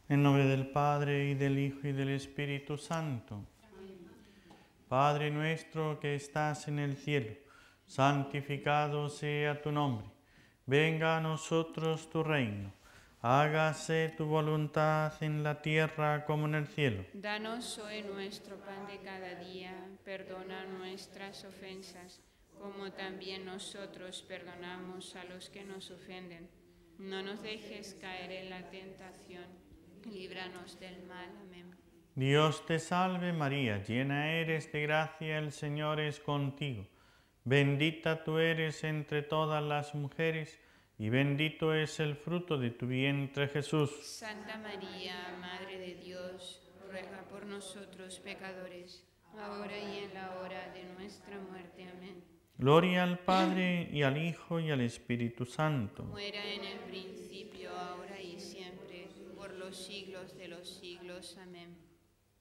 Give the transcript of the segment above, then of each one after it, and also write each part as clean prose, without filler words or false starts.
En nombre del Padre, y del Hijo, y del Espíritu Santo. Padre nuestro que estás en el cielo, santificado sea tu nombre. Venga a nosotros tu reino. Hágase tu voluntad en la tierra como en el cielo. Danos hoy nuestro pan de cada día. Perdona nuestras ofensas, como también nosotros perdonamos a los que nos ofenden. No nos dejes caer en la tentación. Líbranos del mal. Amén. Dios te salve María, llena eres de gracia, el Señor es contigo. Bendita tú eres entre todas las mujeres, y bendito es el fruto de tu vientre Jesús. Santa María, Madre de Dios, ruega por nosotros pecadores, ahora y en la hora de nuestra muerte. Amén. Gloria al Padre, y al Hijo, y al Espíritu Santo. Como era en el principio, ahora y siempre, por los siglos de los siglos. Amén.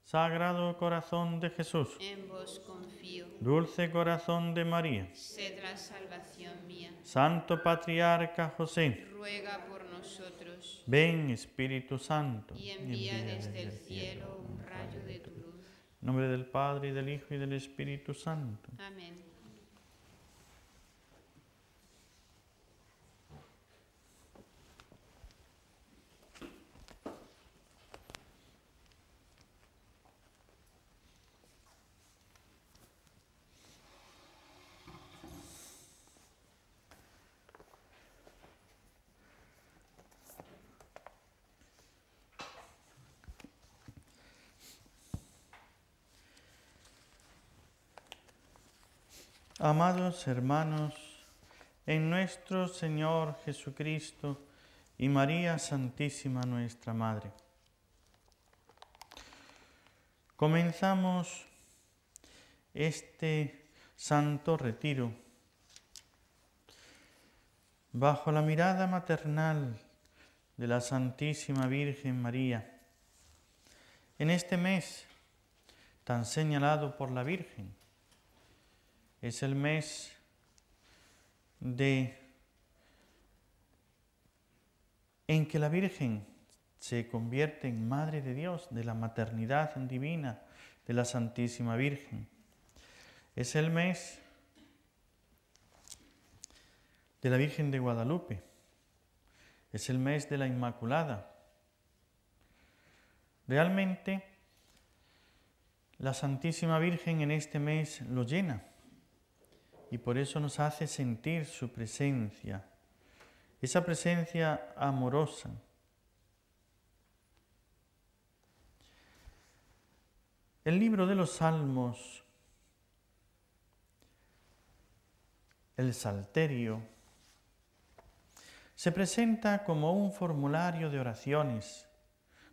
Sagrado corazón de Jesús, En vos confío. dulce corazón de María, Sed la salvación mía. Santo Patriarca José, Ruega por nosotros. ven Espíritu Santo, Y envía desde el cielo un rayo de tu luz. En nombre del Padre, y del Hijo, y del Espíritu Santo. Amén. Amados hermanos, en nuestro Señor Jesucristo y María Santísima nuestra Madre, comenzamos este santo retiro bajo la mirada maternal de la Santísima Virgen María, en este mes tan señalado por la Virgen. Es el mes en que la Virgen se convierte en Madre de Dios, de la maternidad divina de la Santísima Virgen. Es el mes de la Virgen de Guadalupe. Es el mes de la Inmaculada. Realmente, la Santísima Virgen en este mes lo llena. Y por eso nos hace sentir su presencia, esa presencia amorosa. El libro de los Salmos, el Salterio, se presenta como un formulario de oraciones.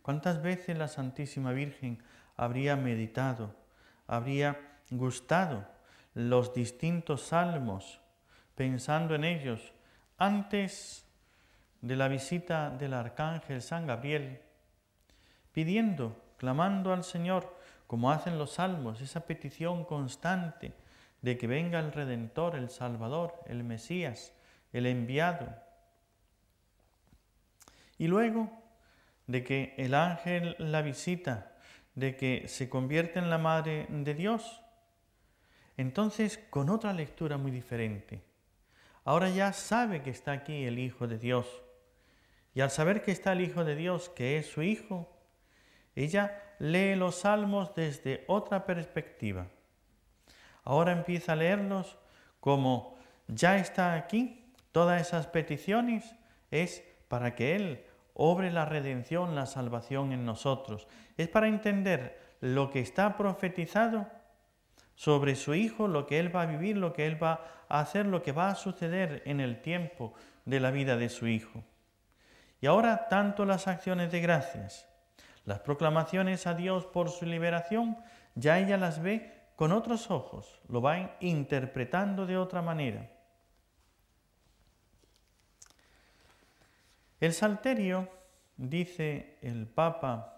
¿Cuántas veces la Santísima Virgen habría meditado, habría gustado los distintos salmos, pensando en ellos, antes de la visita del arcángel San Gabriel, pidiendo, clamando al Señor, como hacen los salmos, esa petición constante de que venga el Redentor, el Salvador, el Mesías, el enviado. Y luego de que el ángel la visita, de que se convierte en la Madre de Dios, entonces, con otra lectura muy diferente. Ahora ya sabe que está aquí el Hijo de Dios. Y al saber que está el Hijo de Dios, que es su Hijo, ella lee los salmos desde otra perspectiva. Ahora empieza a leerlos como ya está aquí, todas esas peticiones es para que Él obre la redención, la salvación en nosotros. Es para entender lo que está profetizado sobre su Hijo, lo que Él va a vivir, lo que Él va a hacer, lo que va a suceder en el tiempo de la vida de su Hijo. Y ahora tanto las acciones de gracias, las proclamaciones a Dios por su liberación, ya ella las ve con otros ojos, lo va interpretando de otra manera. El Salterio, dice el Papa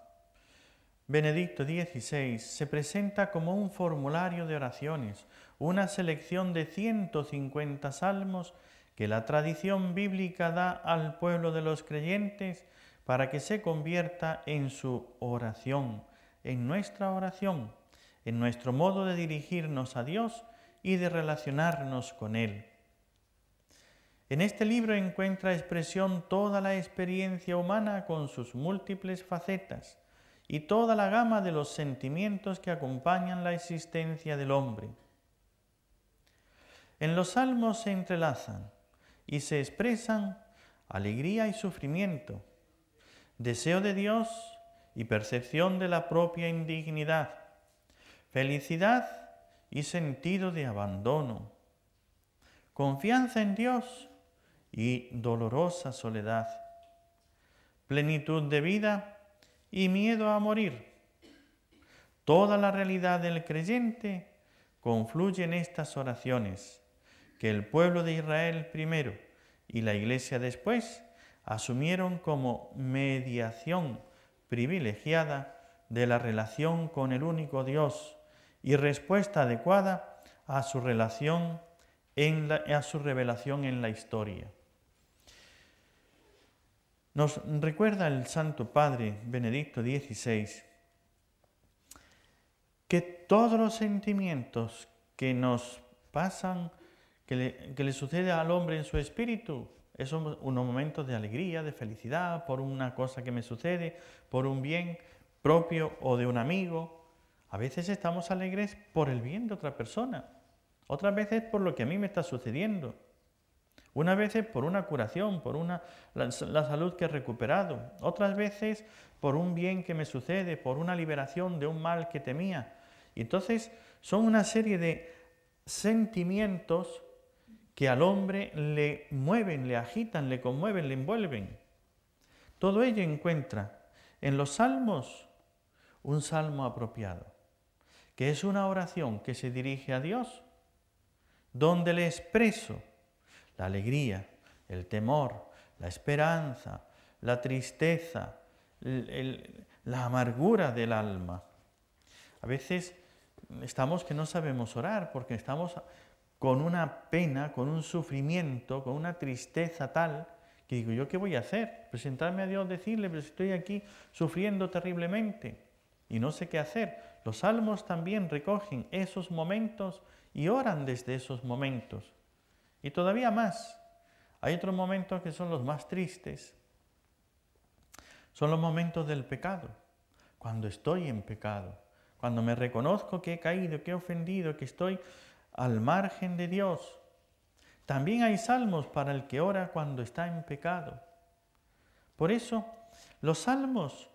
Benedicto XVI, se presenta como un formulario de oraciones, una selección de 150 salmos que la tradición bíblica da al pueblo de los creyentes para que se convierta en su oración, en nuestra oración, en nuestro modo de dirigirnos a Dios y de relacionarnos con Él. En este libro encuentra expresión toda la experiencia humana con sus múltiples facetas y toda la gama de los sentimientos que acompañan la existencia del hombre. En los salmos se entrelazan y se expresan alegría y sufrimiento, deseo de Dios y percepción de la propia indignidad, felicidad y sentido de abandono, confianza en Dios y dolorosa soledad, plenitud de vida y miedo a morir. Toda la realidad del creyente confluye en estas oraciones que el pueblo de Israel primero y la Iglesia después asumieron como mediación privilegiada de la relación con el único Dios y respuesta adecuada a su revelación en la historia. Nos recuerda el Santo Padre Benedicto XVI que todos los sentimientos que nos pasan, que le sucede al hombre en su espíritu, son unos momentos de alegría, de felicidad, por una cosa que me sucede, por un bien propio o de un amigo. A veces estamos alegres por el bien de otra persona, otras veces por lo que a mí me está sucediendo. Unas veces por una curación, por la salud que he recuperado. Otras veces por un bien que me sucede, por una liberación de un mal que temía. Y entonces son una serie de sentimientos que al hombre le mueven, le agitan, le conmueven, le envuelven. Todo ello encuentra en los salmos un salmo apropiado, que es una oración que se dirige a Dios, donde le expreso la alegría, el temor, la esperanza, la tristeza, la amargura del alma. A veces estamos que no sabemos orar porque estamos con una pena, con un sufrimiento, con una tristeza tal que digo, ¿yo qué voy a hacer? Presentarme a Dios, decirle, pero estoy aquí sufriendo terriblemente y no sé qué hacer. Los salmos también recogen esos momentos y oran desde esos momentos. Y todavía más, hay otros momentos que son los más tristes. Son los momentos del pecado, cuando estoy en pecado, cuando me reconozco que he caído, que he ofendido, que estoy al margen de Dios. También hay salmos para el que ora cuando está en pecado. Por eso, los salmos,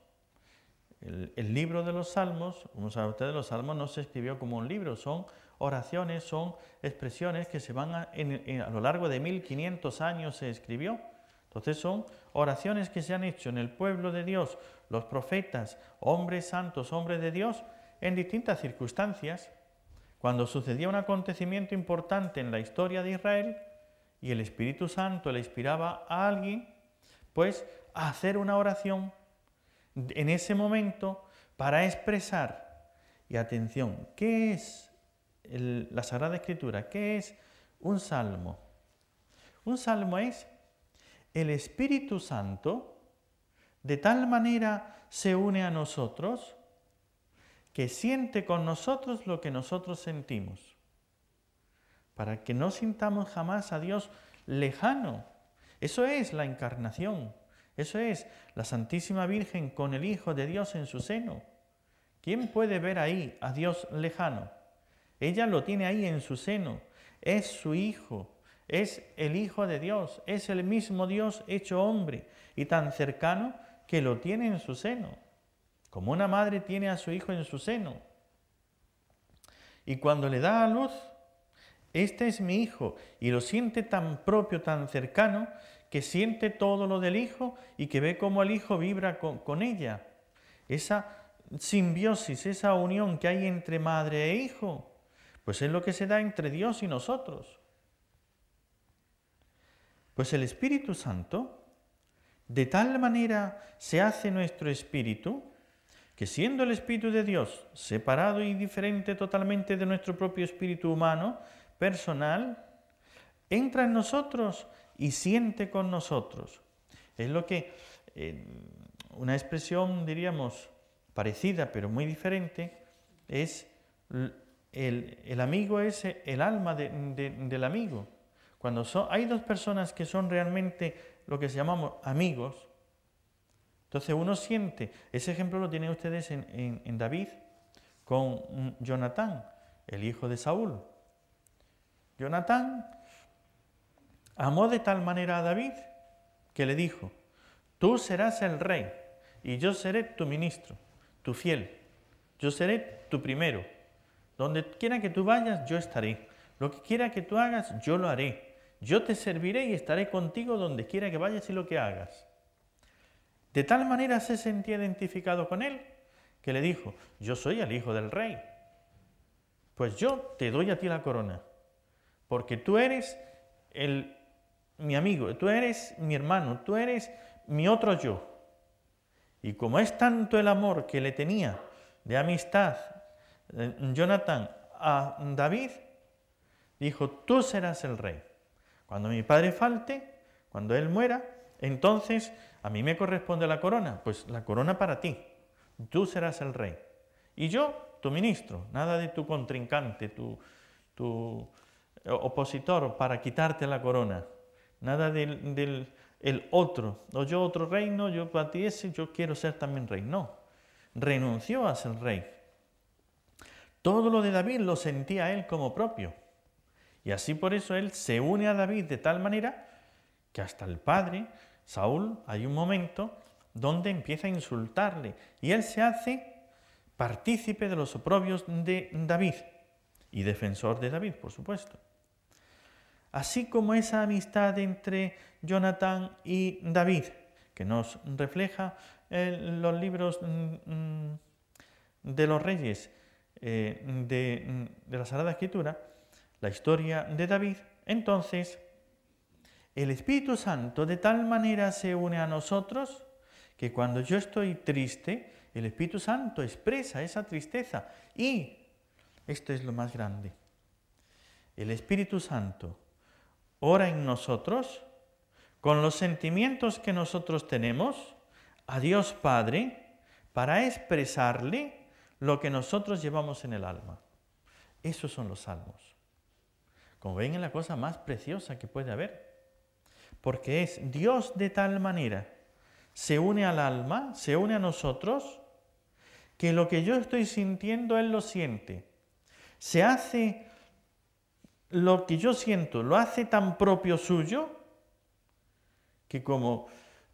el libro de los salmos, como saben ustedes, los salmos no se escribió como un libro, son oraciones, son expresiones que se van a lo largo de 1500 años se escribió. Entonces son oraciones que se han hecho en el pueblo de Dios, los profetas, hombres santos, hombres de Dios, en distintas circunstancias. Cuando sucedía un acontecimiento importante en la historia de Israel y el Espíritu Santo le inspiraba a alguien, pues a hacer una oración en ese momento para expresar, y atención, ¿qué es la Sagrada Escritura? ¿Qué es un salmo? Un salmo es el Espíritu Santo de tal manera se une a nosotros que siente con nosotros lo que nosotros sentimos, para que no sintamos jamás a Dios lejano. Eso es la encarnación, eso es la Santísima Virgen con el Hijo de Dios en su seno. ¿Quién puede ver ahí a Dios lejano? Ella lo tiene ahí en su seno, es su Hijo, es el Hijo de Dios, es el mismo Dios hecho hombre y tan cercano que lo tiene en su seno, como una madre tiene a su hijo en su seno. Y cuando le da a luz, este es mi hijo, y lo siente tan propio, tan cercano, que siente todo lo del hijo y que ve cómo el hijo vibra con ella. Esa simbiosis, esa unión que hay entre madre e hijo, pues es lo que se da entre Dios y nosotros. Pues el Espíritu Santo, de tal manera se hace nuestro espíritu, que siendo el Espíritu de Dios separado y diferente totalmente de nuestro propio espíritu humano, personal, entra en nosotros y siente con nosotros. Es lo que una expresión, diríamos, parecida pero muy diferente, es el amigo es el alma del amigo. Cuando hay dos personas que son realmente lo que se llamamos amigos, entonces uno siente, ese ejemplo lo tienen ustedes en David con Jonatán, el hijo de Saúl. Jonatán amó de tal manera a David que le dijo: tú serás el rey y yo seré tu ministro, tu fiel, yo seré tu primero. Donde quiera que tú vayas, yo estaré. Lo que quiera que tú hagas, yo lo haré. Yo te serviré y estaré contigo donde quiera que vayas y lo que hagas. De tal manera se sentía identificado con él, que le dijo: yo soy el hijo del rey. Pues yo te doy a ti la corona, porque tú eres mi amigo, tú eres mi hermano, tú eres mi otro yo. Y como es tanto el amor que le tenía de amistad Jonatán a David, dijo: tú serás el rey. Cuando mi padre falte, cuando él muera, entonces a mí me corresponde la corona. Pues la corona para ti. Tú serás el rey. Y yo, tu ministro. Nada de tu contrincante, tu opositor para quitarte la corona. Nada del otro. O yo otro reino, yo para ti ese, yo quiero ser también rey. No. Renunció a ser rey. Todo lo de David lo sentía él como propio. Y así por eso él se une a David de tal manera que hasta el padre, Saúl, hay un momento donde empieza a insultarle y él se hace partícipe de los oprobios de David y defensor de David, por supuesto. Así como esa amistad entre Jonatán y David, que nos refleja los libros de los reyes de la Sagrada Escritura, la historia de David, entonces el Espíritu Santo de tal manera se une a nosotros que cuando yo estoy triste, el Espíritu Santo expresa esa tristeza. Y esto es lo más grande. El Espíritu Santo ora en nosotros con los sentimientos que nosotros tenemos a Dios Padre para expresarle lo que nosotros llevamos en el alma. Esos son los salmos. Como ven, es la cosa más preciosa que puede haber. Porque es Dios de tal manera, se une al alma, se une a nosotros, que lo que yo estoy sintiendo, Él lo siente. Se hace lo que yo siento, lo hace tan propio suyo, que como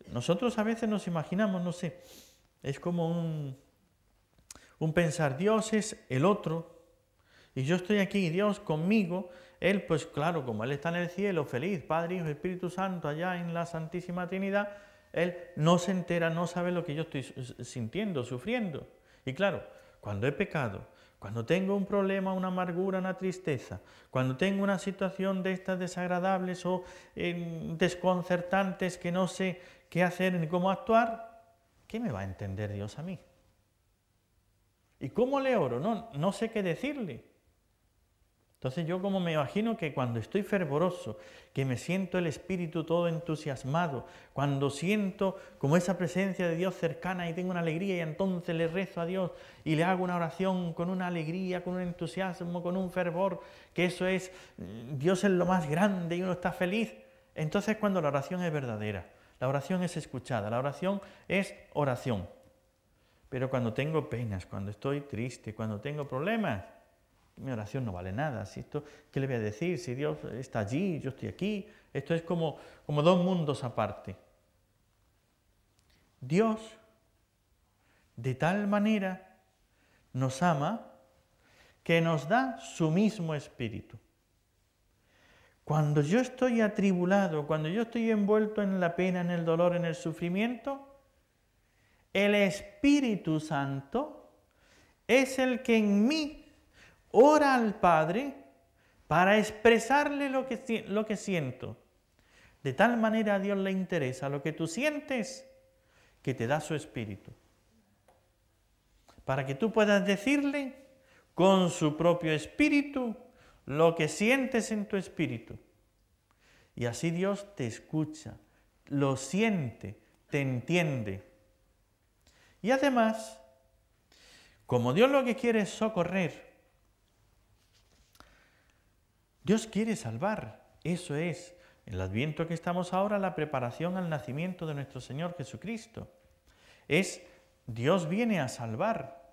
nosotros a veces nos imaginamos, no sé, es como un pensar, Dios es el otro, y yo estoy aquí, Dios conmigo. Él, pues claro, como Él está en el cielo, feliz, Padre, Hijo, Espíritu Santo, allá en la Santísima Trinidad, Él no se entera, no sabe lo que yo estoy sintiendo, sufriendo. Y claro, cuando he pecado, cuando tengo un problema, una amargura, una tristeza, cuando tengo una situación de estas desagradables o desconcertantes que no sé qué hacer ni cómo actuar, ¿qué me va a entender Dios a mí? ¿Y cómo le oro? No sé qué decirle. Entonces yo como me imagino que cuando estoy fervoroso, que me siento el espíritu todo entusiasmado, cuando siento como esa presencia de Dios cercana y tengo una alegría y entonces le rezo a Dios y le hago una oración con una alegría, con un entusiasmo, con un fervor, que eso es, Dios es lo más grande y uno está feliz. Entonces cuando la oración es verdadera, la oración es escuchada, la oración es oración. Pero cuando tengo penas, cuando estoy triste, cuando tengo problemas, mi oración no vale nada. Si esto, ¿qué le voy a decir? Si Dios está allí, yo estoy aquí. Esto es como dos mundos aparte. Dios, de tal manera, nos ama que nos da su mismo espíritu. Cuando yo estoy atribulado, cuando yo estoy envuelto en la pena, en el dolor, en el sufrimiento, el Espíritu Santo es el que en mí ora al Padre para expresarle lo que siento. De tal manera a Dios le interesa lo que tú sientes, que te da su Espíritu. Para que tú puedas decirle con su propio Espíritu lo que sientes en tu espíritu. Y así Dios te escucha, lo siente, te entiende. Y además, como Dios lo que quiere es socorrer, Dios quiere salvar. Eso es, en el Adviento que estamos ahora, la preparación al nacimiento de nuestro Señor Jesucristo. Es Dios viene a salvar.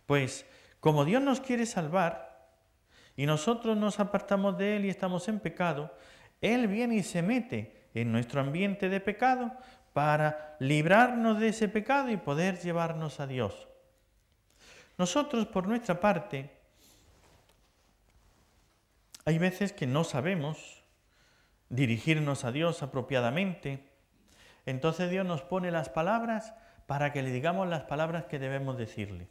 Pues como Dios nos quiere salvar y nosotros nos apartamos de Él y estamos en pecado, Él viene y se mete en nuestro ambiente de pecado para librarnos de ese pecado y poder llevarnos a Dios. Nosotros, por nuestra parte, hay veces que no sabemos dirigirnos a Dios apropiadamente. Entonces Dios nos pone las palabras para que le digamos las palabras que debemos decirle.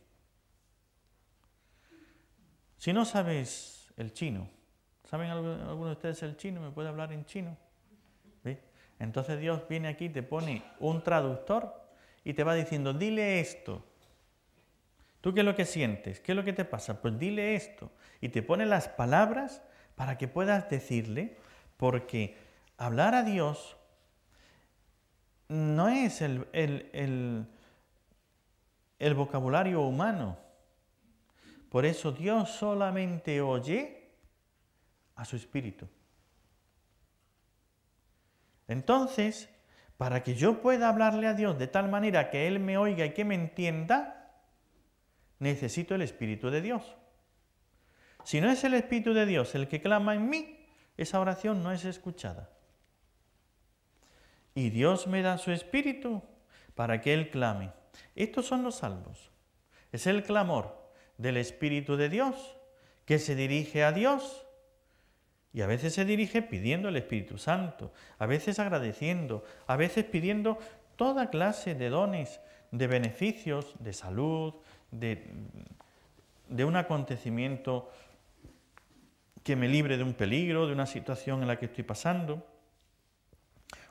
Si no sabes el chino, ¿saben alguno de ustedes el chino? ¿Me puede hablar en chino? ¿Sí? Entonces Dios viene aquí, te pone un traductor y te va diciendo, dile esto. ¿Tú qué es lo que sientes? ¿Qué es lo que te pasa? Pues dile esto. Y te pone las palabras para que puedas decirle, porque hablar a Dios no es el vocabulario humano. Por eso Dios solamente oye a su Espíritu. Entonces, para que yo pueda hablarle a Dios de tal manera que Él me oiga y que me entienda, necesito el Espíritu de Dios. Si no es el Espíritu de Dios el que clama en mí, esa oración no es escuchada. Y Dios me da su Espíritu para que Él clame. Estos son los salmos. Es el clamor del Espíritu de Dios que se dirige a Dios y a veces se dirige pidiendo el Espíritu Santo, a veces agradeciendo, a veces pidiendo toda clase de dones, de beneficios, de salud, de un acontecimiento que me libre de un peligro, de una situación en la que estoy pasando,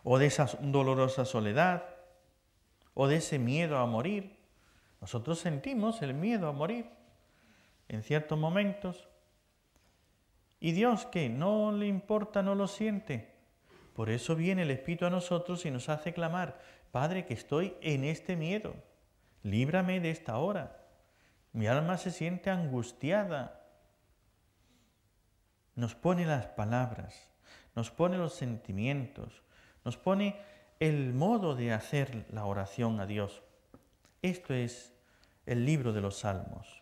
o de esa dolorosa soledad, o de ese miedo a morir. Nosotros sentimos el miedo a morir en ciertos momentos. ¿Y Dios qué? ¿No le importa, no lo siente? Por eso viene el Espíritu a nosotros y nos hace clamar, Padre, que estoy en este miedo, líbrame de esta hora. Mi alma se siente angustiada. Nos pone las palabras, nos pone los sentimientos, nos pone el modo de hacer la oración a Dios. Esto es el libro de los Salmos.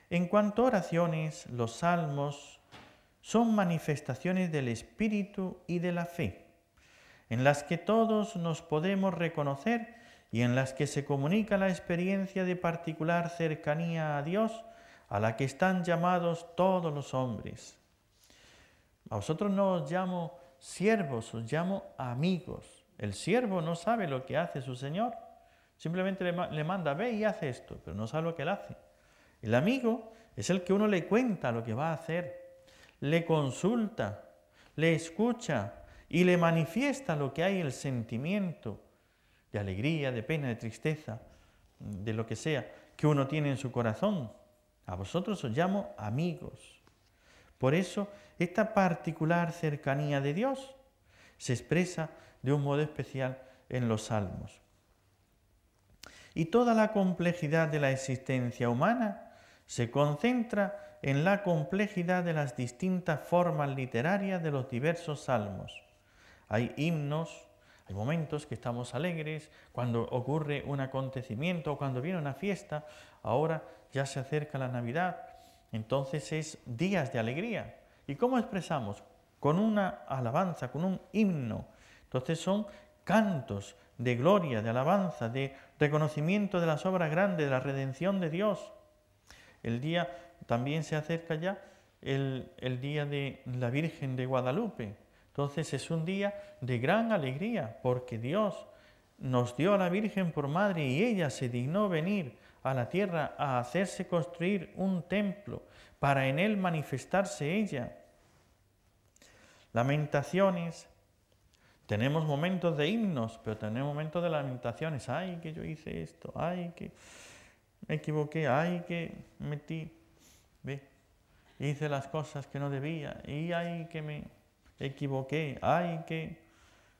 En cuanto a oraciones, los salmos son manifestaciones del espíritu y de la fe, en las que todos nos podemos reconocer y en las que se comunica la experiencia de particular cercanía a Dios a la que están llamados todos los hombres. A vosotros no os llamo siervos, os llamo amigos. El siervo no sabe lo que hace su Señor, simplemente le manda, ve y haz esto, pero no sabe lo que él hace. El amigo es el que uno le cuenta lo que va a hacer, le consulta, le escucha y le manifiesta lo que hay, el sentimiento de alegría, de pena, de tristeza, de lo que sea, que uno tiene en su corazón. A vosotros os llamo amigos. Por eso, esta particular cercanía de Dios se expresa de un modo especial en los salmos. Y toda la complejidad de la existencia humana se concentra en la complejidad de las distintas formas literarias de los diversos salmos. Hay himnos, hay momentos que estamos alegres, cuando ocurre un acontecimiento o cuando viene una fiesta, ahora ya se acerca la Navidad, entonces es días de alegría. ¿Y cómo expresamos? Con una alabanza, con un himno. Entonces son cantos de gloria, de alabanza, de reconocimiento de las obras grandes, de la redención de Dios. El día también se acerca ya el día de la Virgen de Guadalupe. Entonces es un día de gran alegría porque Dios nos dio a la Virgen por madre y ella se dignó venir a la tierra a hacerse construir un templo para en él manifestarse ella. Lamentaciones. Tenemos momentos de himnos, pero tenemos momentos de lamentaciones. Ay, que yo hice esto, ay, que me equivoqué, ay, que metí, ¿ve? Hice las cosas que no debía, y ay, que me equivoqué, ay, que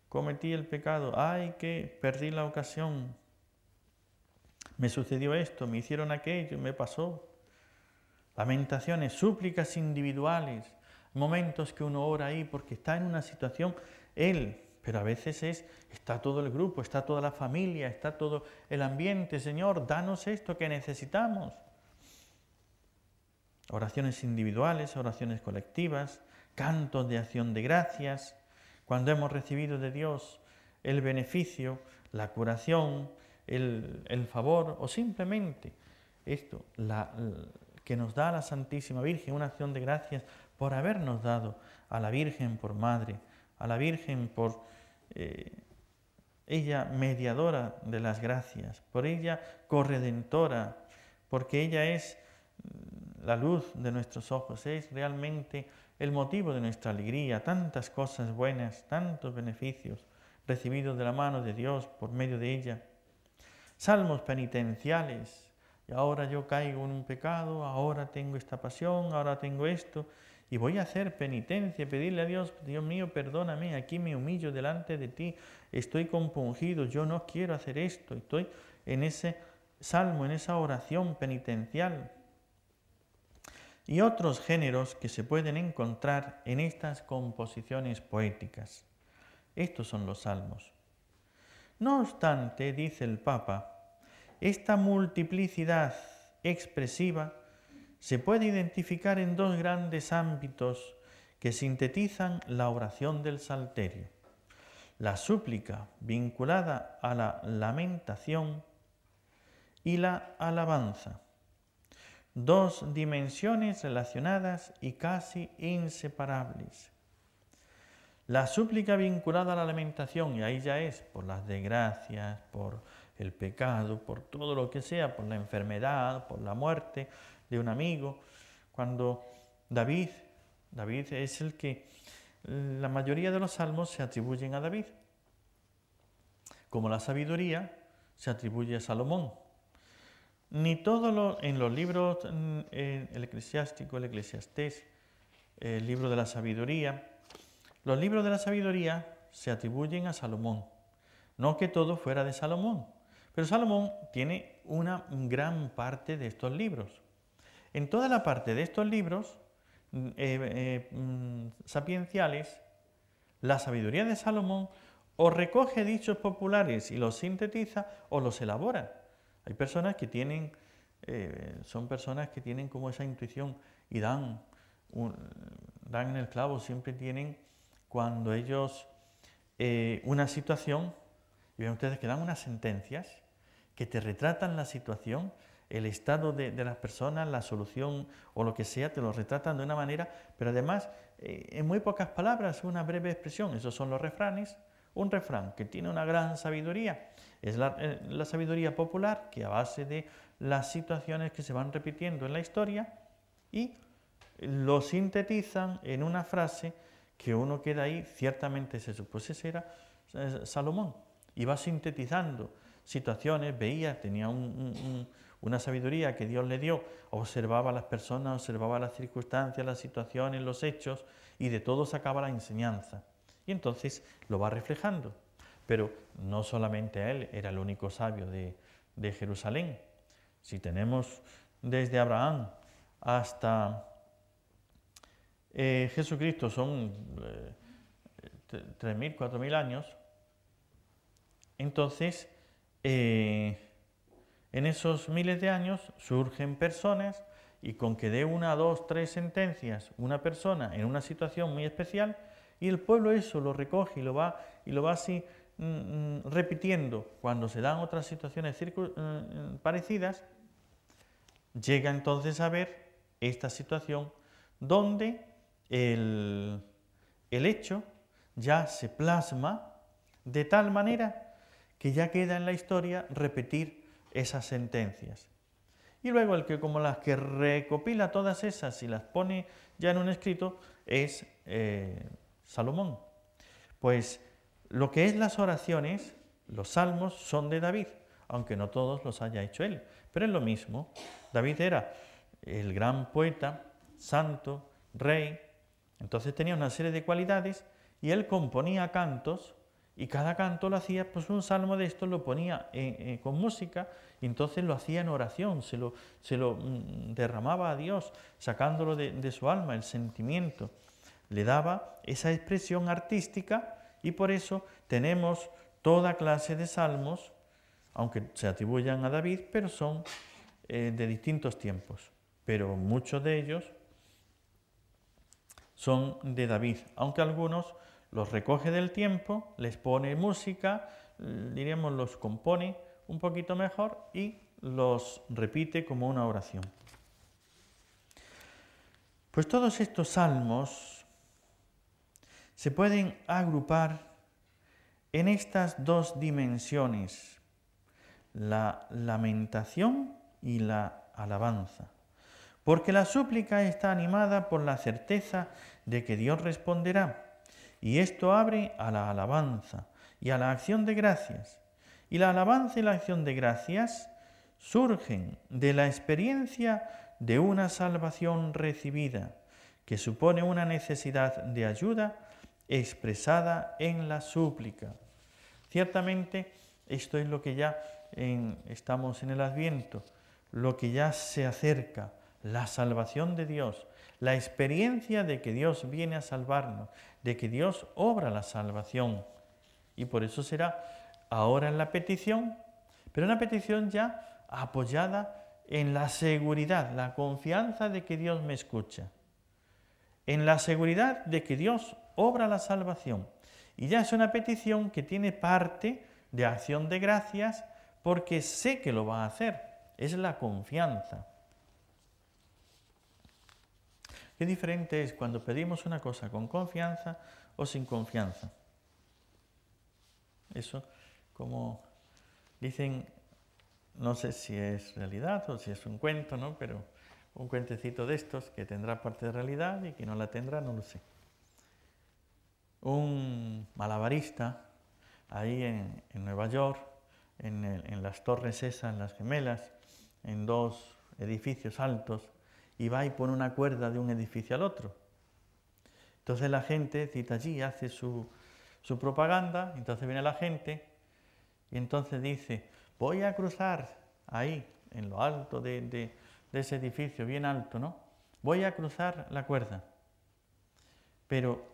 cometí el pecado, ay, que perdí la ocasión, me sucedió esto, me hicieron aquello, me pasó. Lamentaciones, súplicas individuales, momentos que uno ora ahí porque está en una situación él, pero a veces está todo el grupo, está toda la familia, está todo el ambiente. Señor, danos esto que necesitamos. Oraciones individuales, oraciones colectivas, cantos de acción de gracias, cuando hemos recibido de Dios el beneficio, la curación, el favor o simplemente esto, que nos da la Santísima Virgen, una acción de gracias por habernos dado a la Virgen por Madre, a la Virgen por ella mediadora de las gracias, por ella corredentora, porque ella es la luz de nuestros ojos, es realmente el motivo de nuestra alegría, tantas cosas buenas, tantos beneficios recibidos de la mano de Dios por medio de ella. Salmos penitenciales, y ahora yo caigo en un pecado, ahora tengo esta pasión, ahora tengo esto, y voy a hacer penitencia, pedirle a Dios, Dios mío, perdóname, aquí me humillo delante de ti, estoy compungido, yo no quiero hacer esto, estoy en ese salmo, en esa oración penitencial. Y otros géneros que se pueden encontrar en estas composiciones poéticas. Estos son los salmos. No obstante, dice el Papa, esta multiplicidad expresiva se puede identificar en dos grandes ámbitos que sintetizan la oración del Salterio. La súplica vinculada a la lamentación y la alabanza. Dos dimensiones relacionadas y casi inseparables. La súplica vinculada a la lamentación, y ahí ya es por las desgracias, por el pecado, por todo lo que sea, por la enfermedad, por la muerte de un amigo. Cuando David es el que, la mayoría de los salmos se atribuyen a David, como la sabiduría se atribuye a Salomón. Ni todo en los libros, el eclesiástico, el eclesiastés, el libro de la sabiduría, los libros de la sabiduría se atribuyen a Salomón. No que todo fuera de Salomón, pero Salomón tiene una gran parte de estos libros. En toda la parte de estos libros sapienciales, la sabiduría de Salomón o recoge dichos populares y los sintetiza o los elabora. Hay personas que tienen, son personas que tienen como esa intuición y dan en el clavo, siempre tienen, cuando ellos, una situación, y ven ustedes que dan unas sentencias que te retratan la situación, el estado de las personas, la solución o lo que sea, te lo retratan de una manera, pero además en muy pocas palabras, una breve expresión. Esos son los refranes. Un refrán que tiene una gran sabiduría es la sabiduría popular, que a base de las situaciones que se van repitiendo en la historia y lo sintetizan en una frase que uno queda ahí, ciertamente es eso, pues ese era Salomón. Iba sintetizando situaciones, veía, tenía una sabiduría que Dios le dio, observaba a las personas, observaba las circunstancias, las situaciones, los hechos, y de todo sacaba la enseñanza. Y entonces lo va reflejando. Pero no solamente él era el único sabio de Jerusalén. Si tenemos desde Abraham hasta Jesucristo, son 3.000, 4.000 años, entonces en esos miles de años surgen personas y con que dé 1, 2, 3 sentencias una persona en una situación muy especial, y el pueblo eso lo recoge y lo va así repitiendo cuando se dan otras situaciones parecidas, llega entonces a ver esta situación donde el hecho ya se plasma de tal manera que ya queda en la historia repetir esas sentencias. Y luego el que como las que recopila todas esas y las pone ya en un escrito es Salomón. Pues lo que es las oraciones, los salmos son de David, aunque no todos los haya hecho él, pero es lo mismo. David era el gran poeta, santo, rey, entonces tenía una serie de cualidades y él componía cantos Y cada canto lo hacía, pues un salmo de estos lo ponía con música y entonces lo hacía en oración, se lo derramaba a Dios, sacándolo de su alma, el sentimiento. Le daba esa expresión artística y por eso tenemos toda clase de salmos, aunque se atribuyan a David, pero son de distintos tiempos. Pero muchos de ellos son de David, aunque algunos los recoge del tiempo, les pone música, diríamos los compone un poquito mejor y los repite como una oración. Pues todos estos salmos se pueden agrupar en estas dos dimensiones, la lamentación y la alabanza, porque la súplica está animada por la certeza de que Dios responderá, y esto abre a la alabanza y a la acción de gracias. Y la alabanza y la acción de gracias surgen de la experiencia de una salvación recibida, que supone una necesidad de ayuda expresada en la súplica. Ciertamente, esto es lo que ya estamos en el Adviento, lo que ya se acerca, la salvación de Dios, la experiencia de que Dios viene a salvarnos, de que Dios obra la salvación. Y por eso será ahora en la petición, pero una petición ya apoyada en la seguridad, la confianza de que Dios me escucha, en la seguridad de que Dios obra la salvación. Y ya es una petición que tiene parte de acción de gracias porque sé que lo va a hacer, es la confianza. Qué diferente es cuando pedimos una cosa con confianza o sin confianza. Eso, como dicen, no sé si es realidad o si es un cuento, ¿no? Pero un cuentecito de estos que tendrá parte de realidad y que no la tendrá, no lo sé. Un malabarista ahí en Nueva York, en las torres esas, en las Gemelas, en dos edificios altos, y va y pone una cuerda de un edificio al otro. Entonces la gente cita allí, hace su propaganda, entonces viene la gente y entonces dice, voy a cruzar ahí, en lo alto de ese edificio, bien alto, ¿no? Voy a cruzar la cuerda, pero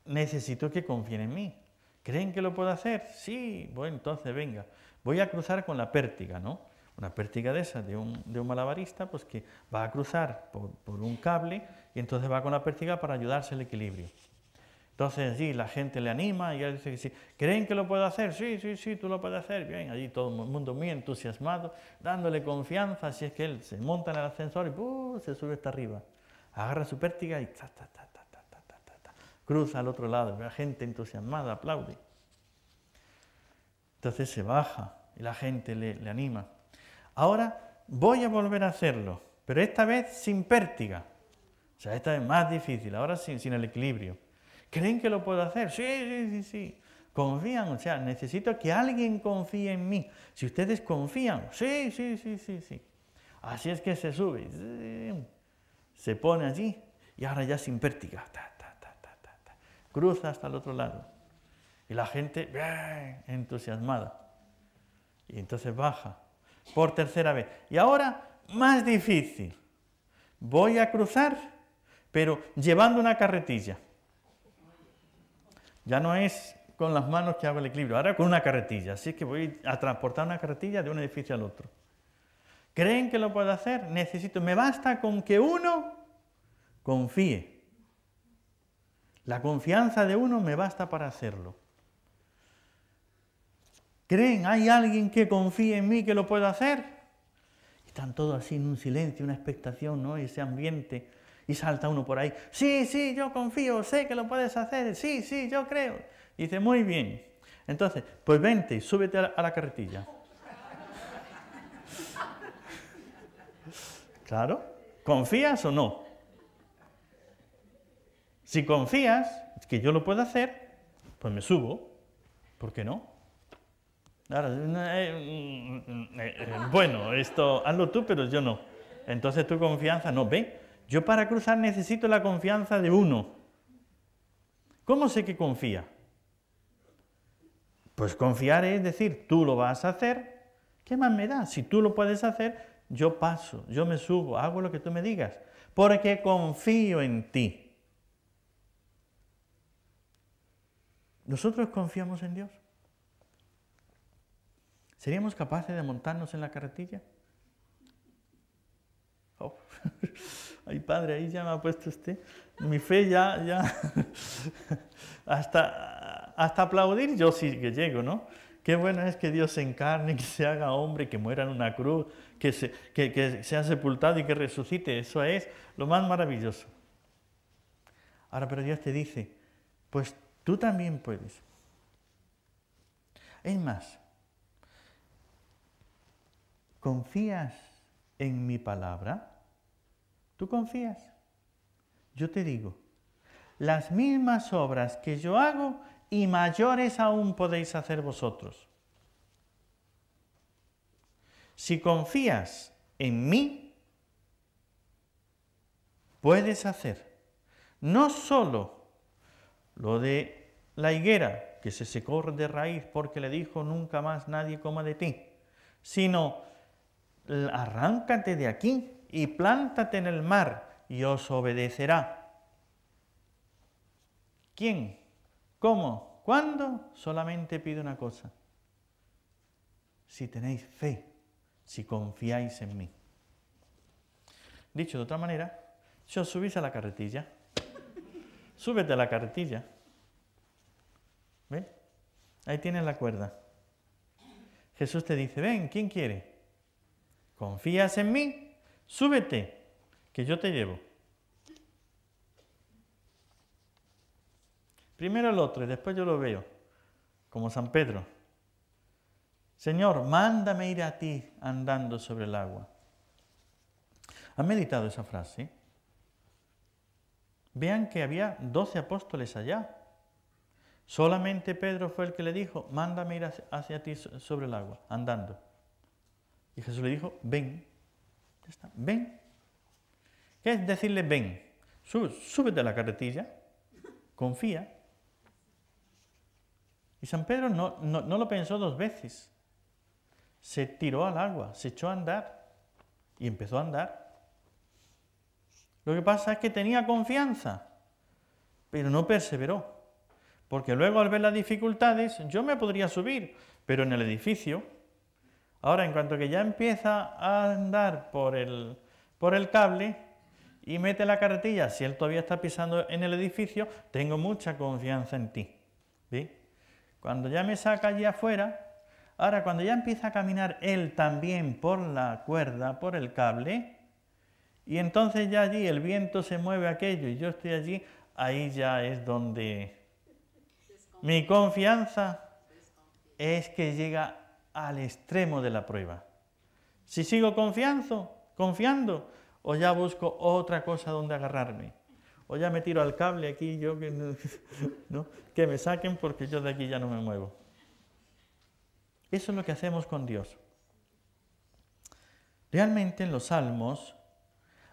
necesito que confíen en mí. ¿Creen que lo puedo hacer? Sí, bueno, entonces venga, voy a cruzar con la pértiga, ¿no? Una pértiga de esa, de un malabarista, pues que va a cruzar por un cable y entonces va con la pértiga para ayudarse al equilibrio. Entonces allí la gente le anima y él dice que sí. ¿Creen que lo puedo hacer? Sí, sí, sí, tú lo puedes hacer. Bien, allí todo el mundo muy entusiasmado, dándole confianza, así es que él se monta en el ascensor y se sube hasta arriba. Agarra su pértiga y cruza al otro lado. La gente entusiasmada aplaude. Entonces se baja y la gente le anima. Ahora voy a volver a hacerlo, pero esta vez sin pértiga. O sea, esta vez más difícil, ahora sin el equilibrio. ¿Creen que lo puedo hacer? Sí, sí, sí, sí. ¿Confían? O sea, necesito que alguien confíe en mí. Si ustedes confían, sí, sí, sí, sí, sí. Así es que se sube, se pone allí y ahora ya sin pértiga. Cruza hasta el otro lado. Y la gente, bien, entusiasmada. Y entonces baja. Por tercera vez. Y ahora, más difícil. Voy a cruzar, pero llevando una carretilla. Ya no es con las manos que hago el equilibrio, ahora con una carretilla. Así que voy a transportar una carretilla de un edificio al otro. ¿Creen que lo puedo hacer? Me basta con que uno confíe. La confianza de uno me basta para hacerlo. ¿Creen? ¿Hay alguien que confíe en mí que lo pueda hacer? Están todos así en un silencio, una expectación, ¿no? Ese ambiente. Y salta uno por ahí. Sí, sí, yo confío, sé que lo puedes hacer. Sí, sí, yo creo. Y dice, muy bien. Entonces, pues vente, súbete a la carretilla. Claro. ¿Confías o no? Si confías que yo lo puedo hacer, pues me subo. ¿Por qué no? Ahora, bueno, esto hazlo tú, pero yo no. Entonces tu confianza, no, ve, yo para cruzar necesito la confianza de uno. ¿Cómo sé que confía? Pues confiar es decir, tú lo vas a hacer, ¿qué más me da? Si tú lo puedes hacer, yo paso, yo me subo, hago lo que tú me digas, porque confío en ti. ¿Nosotros confiamos en Dios? ¿Seríamos capaces de montarnos en la carretilla? Oh. Ay, padre, ahí ya me ha puesto usted. Mi fe ya... hasta aplaudir yo sí que llego, ¿no? Qué bueno es que Dios se encarne, que se haga hombre, que muera en una cruz, que sea sepultado y que resucite. Eso es lo más maravilloso. Ahora, pero Dios te dice, pues tú también puedes. Es más, ¿confías en mi palabra? ¿Tú confías? Yo te digo, las mismas obras que yo hago y mayores aún podéis hacer vosotros. Si confías en mí, puedes hacer no solo lo de la higuera, que se secó de raíz porque le dijo nunca más nadie coma de ti, sino arráncate de aquí y plántate en el mar y os obedecerá. ¿Quién? ¿Cómo? ¿Cuándo? Solamente pido una cosa. Si tenéis fe, si confiáis en mí. Dicho de otra manera, si os subís a la carretilla, súbete a la carretilla. ¿Ves? Ahí tienes la cuerda. Jesús te dice, ven, ¿quién quiere? ¿Confías en mí? Súbete, que yo te llevo. Primero el otro y después yo lo veo, como San Pedro. Señor, mándame ir a ti andando sobre el agua. ¿Han meditado esa frase? Vean que había 12 apóstoles allá. Solamente Pedro fue el que le dijo, mándame ir hacia ti sobre el agua, andando. Y Jesús le dijo, ven. Ya está, ven. ¿Qué es decirle ven? Súbete a la carretilla, confía. Y San Pedro no lo pensó dos veces. Se tiró al agua, se echó a andar y empezó a andar. Lo que pasa es que tenía confianza, pero no perseveró. Porque luego al ver las dificultades, yo me podría subir, pero en el edificio. Ahora, en cuanto que ya empieza a andar por el cable y mete la carretilla, si él todavía está pisando en el edificio, tengo mucha confianza en ti. ¿Sí? Cuando ya me saca allí afuera, ahora cuando ya empieza a caminar él también por la cuerda, por el cable, y entonces ya allí el viento se mueve aquello y yo estoy allí, ahí ya es donde mi confianza es que llega al extremo de la prueba. Si sigo confiando, o ya busco otra cosa donde agarrarme, o ya me tiro al cable aquí, yo ¿no? Que me saquen porque yo de aquí ya no me muevo. Eso es lo que hacemos con Dios. Realmente en los Salmos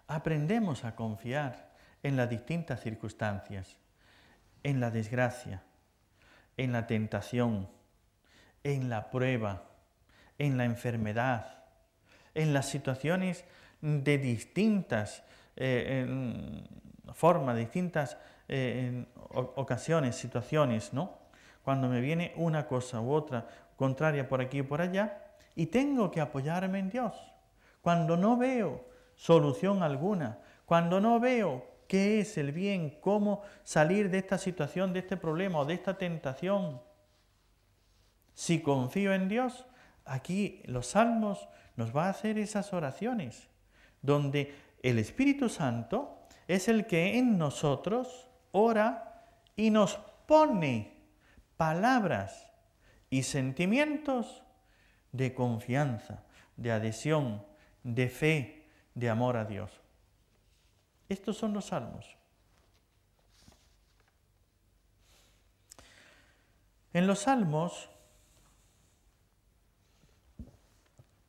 aprendemos a confiar en las distintas circunstancias, en la desgracia, en la tentación, en la prueba, en la enfermedad, en las situaciones de distintas formas, distintas ocasiones, situaciones, ¿no? Cuando me viene una cosa u otra contraria por aquí y por allá, y tengo que apoyarme en Dios. Cuando no veo solución alguna, cuando no veo qué es el bien, cómo salir de esta situación, de este problema o de esta tentación. Si confío en Dios, aquí los Salmos nos va a hacer esas oraciones, donde el Espíritu Santo es el que en nosotros ora y nos pone palabras y sentimientos de confianza, de adhesión, de fe, de amor a Dios. Estos son los Salmos. En los Salmos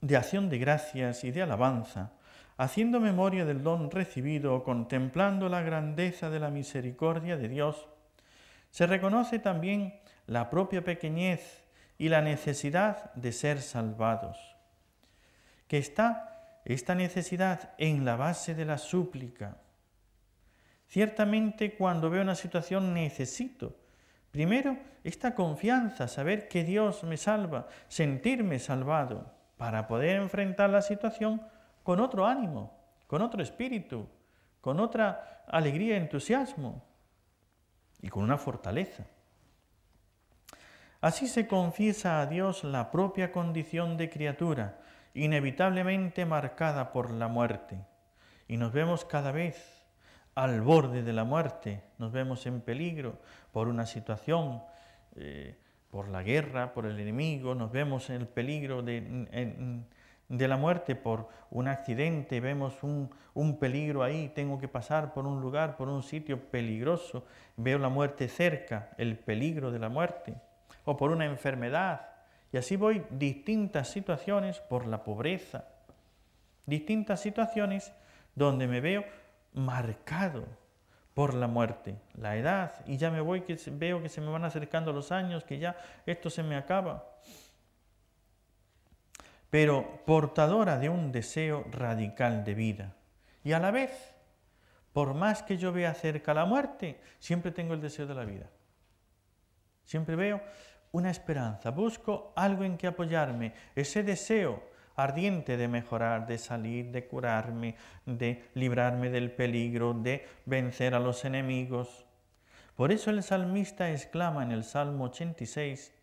de acción de gracias y de alabanza, haciendo memoria del don recibido, contemplando la grandeza de la misericordia de Dios, se reconoce también la propia pequeñez y la necesidad de ser salvados. Que está esta necesidad en la base de la súplica. Ciertamente cuando veo una situación necesito, primero, esta confianza, saber que Dios me salva, sentirme salvado, para poder enfrentar la situación con otro ánimo, con otro espíritu, con otra alegría, entusiasmo y con una fortaleza. Así se confiesa a Dios la propia condición de criatura, inevitablemente marcada por la muerte. Y nos vemos cada vez al borde de la muerte, nos vemos en peligro por una situación, por la guerra, por el enemigo, nos vemos en el peligro de la muerte por un accidente, vemos un peligro ahí, tengo que pasar por un lugar, por un sitio peligroso, veo la muerte cerca, el peligro de la muerte, o por una enfermedad, y así voy distintas situaciones, por la pobreza, distintas situaciones donde me veo marcado por la muerte, la edad, y ya me voy, que veo que se me van acercando los años, que ya esto se me acaba. Pero portadora de un deseo radical de vida. Y a la vez, por más que yo vea cerca la muerte, siempre tengo el deseo de la vida. Siempre veo una esperanza, busco algo en que apoyarme, ese deseo ardiente de mejorar, de salir, de curarme, de librarme del peligro, de vencer a los enemigos. Por eso el salmista exclama en el Salmo 86,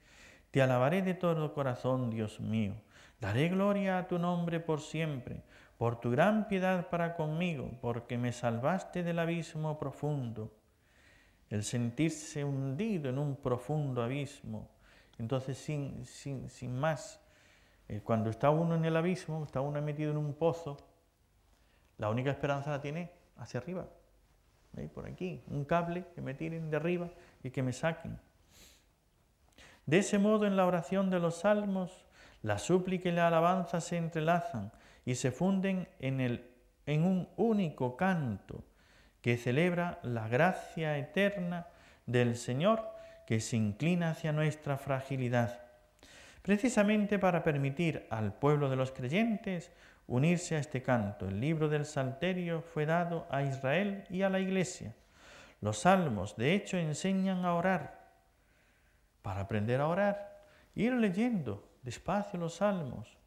«Te alabaré de todo corazón, Dios mío, daré gloria a tu nombre por siempre, por tu gran piedad para conmigo, porque me salvaste del abismo profundo». El sentirse hundido en un profundo abismo, entonces sin más, cuando está uno en el abismo, está uno metido en un pozo, la única esperanza la tiene hacia arriba, por aquí, un cable que me tiren de arriba y que me saquen. De ese modo, en la oración de los salmos, la súplica y la alabanza se entrelazan y se funden en un único canto que celebra la gracia eterna del Señor que se inclina hacia nuestra fragilidad, precisamente para permitir al pueblo de los creyentes unirse a este canto. El libro del Salterio fue dado a Israel y a la Iglesia. Los salmos, de hecho, enseñan a orar. Para aprender a orar, ir leyendo despacio los salmos.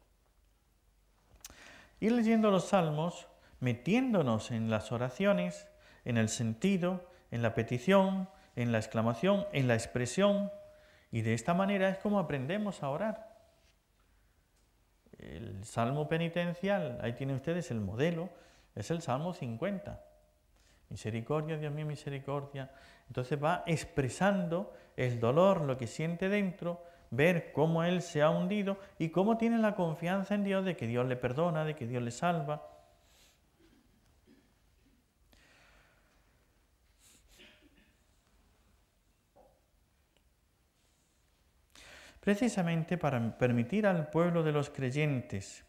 Ir leyendo los salmos, metiéndonos en las oraciones, en el sentido, en la petición, en la exclamación, en la expresión, y de esta manera es como aprendemos a orar. El salmo penitencial, ahí tienen ustedes el modelo, es el Salmo 50. Misericordia, Dios mío, misericordia. Entonces va expresando el dolor, lo que siente dentro, ver cómo él se ha hundido y cómo tiene la confianza en Dios de que Dios le perdona, de que Dios le salva. Precisamente para permitir al pueblo de los creyentes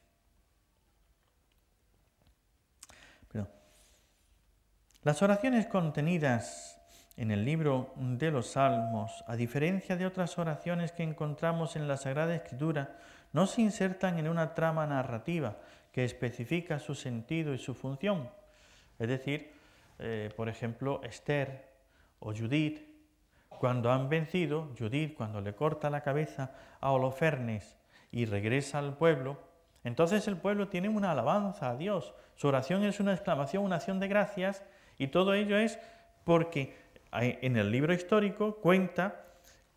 las oraciones contenidas en el libro de los Salmos, a diferencia de otras oraciones que encontramos en la Sagrada Escritura, no se insertan en una trama narrativa que especifica su sentido y su función. Es decir, por ejemplo, Esther o Judith, cuando han vencido, Judith, cuando le corta la cabeza a Holofernes y regresa al pueblo, entonces el pueblo tiene una alabanza a Dios. Su oración es una exclamación, una acción de gracias, y todo ello es porque en el libro histórico cuenta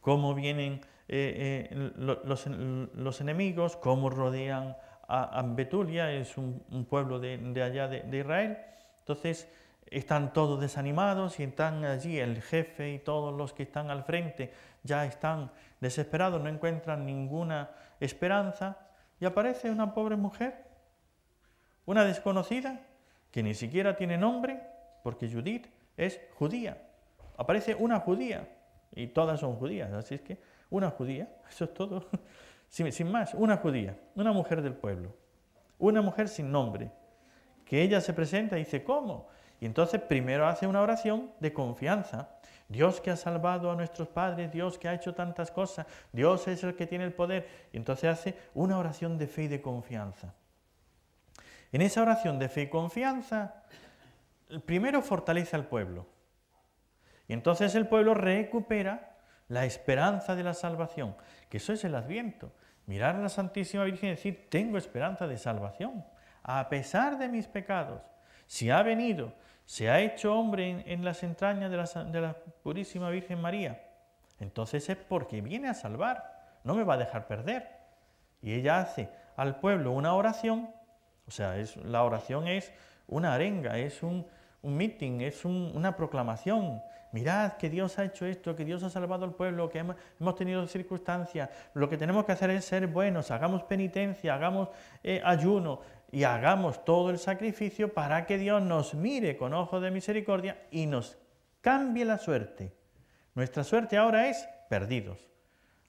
cómo vienen los enemigos, cómo rodean a Betulia, es un pueblo de allá de Israel. Entonces están todos desanimados y están allí el jefe y todos los que están al frente ya están desesperados, no encuentran ninguna esperanza, y aparece una pobre mujer, una desconocida, que ni siquiera tiene nombre, porque Judith es judía. Aparece una judía, y todas son judías, así es que una judía, eso es todo, sin más, una judía, una mujer del pueblo, una mujer sin nombre, que ella se presenta y dice, ¿cómo? Y entonces primero hace una oración de confianza. Dios que ha salvado a nuestros padres, Dios que ha hecho tantas cosas, Dios es el que tiene el poder. Y entonces hace una oración de fe y de confianza. En esa oración de fe y confianza, primero fortalece al pueblo. Y entonces el pueblo recupera la esperanza de la salvación, que eso es el Adviento. Mirar a la Santísima Virgen y decir, tengo esperanza de salvación, a pesar de mis pecados. Si ha venido, se ha hecho hombre en las entrañas de la Purísima Virgen María, entonces es porque viene a salvar, no me va a dejar perder. Y ella hace al pueblo una oración, o sea, la oración es una arenga, es un meeting, es una proclamación. Mirad que Dios ha hecho esto, que Dios ha salvado al pueblo, que hemos tenido circunstancias, lo que tenemos que hacer es ser buenos, hagamos penitencia, hagamos ayuno y hagamos todo el sacrificio para que Dios nos mire con ojos de misericordia y nos cambie la suerte. Nuestra suerte ahora es perdidos.